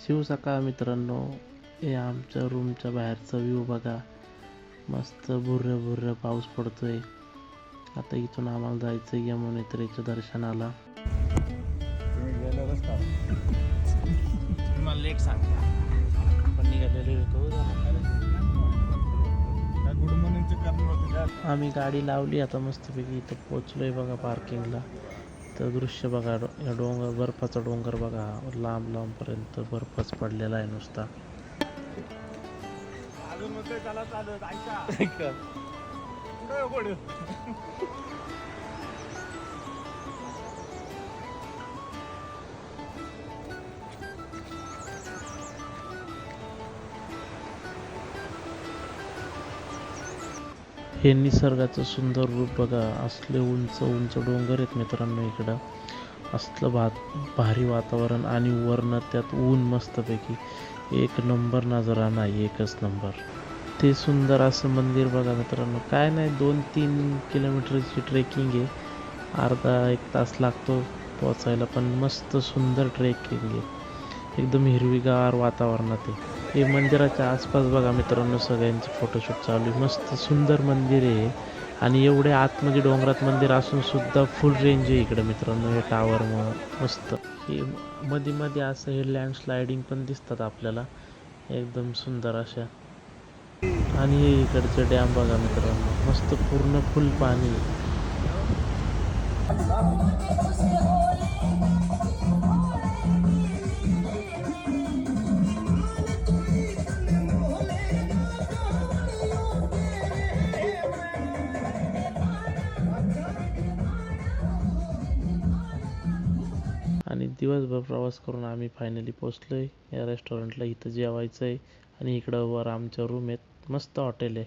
शिव सकाळ मित्रांनो, हे आमच्या रूमच्या बाहेरचा व्ह्यू बघा. मस्त भुर्र भुर्र पाऊस पडतोय. आता इथून आम्हाला जायचं यमुनेत्रीच्या दर्शनाला. तुम्ही गेल्यावरच का मला लेट सांगता आपण निघालेलो होतो. काय गुड मॉर्निंगचं करणार होते का? आम्ही गाडी लावली आता मस्तपैकी इथं पोचलोय बघा पार्किंगला. तर दृश्य बघा, या डोंगर, बर्फाचा डोंगर बघा, लांब लांबपर्यंत बर्फच पडलेला आहे नुसता. अजून म्हणतोय त्याला चालत ऐका पुढे हे निसर्गाचं सुंदर रूप बघा. असले उंच उंच डोंगर आहेत मित्रांनो इकडं. असलं भारी वातावरण आणि वरनं त्यात ऊन मस्तपैकी. एक नंबर नजारा नाही, एकच नंबर. ते सुंदर असं मंदिर बघा मित्रांनो. काय नाही, 2-3 किलोमीटरची ट्रेकिंग आहे. अर्धा 1 तास लागतो पोचायला, पण मस्त सुंदर ट्रेकिंग आहे. एकदम हिरवीगार वातावरणात आहे. हे मंदिराच्या आसपास बघा मित्रांनो, सगळ्यांचे फोटोशूट चालू आहे. मस्त सुंदर मंदिर आहे आणि एवढे आतमध्ये डोंगरात मंदिर असून सुद्धा फुल रेंज आहे इकडे मित्रांनो. हे टावर मस्त. हे मध्ये मध्ये असं हे लँडस्लायडिंग पण दिसतात आपल्याला, एकदम सुंदर अशा. आणि हे इकडचे डॅम बघा मित्रांनो, मस्त पूर्ण फुल पाणी. आणि दिवसभर प्रवास करून आम्ही फायनली पोचलोय या रेस्टॉरंटला. इथं जेवायचं आहे आणि इकडं वर आमच्या रूम आहेत. मस्त हॉटेल आहे.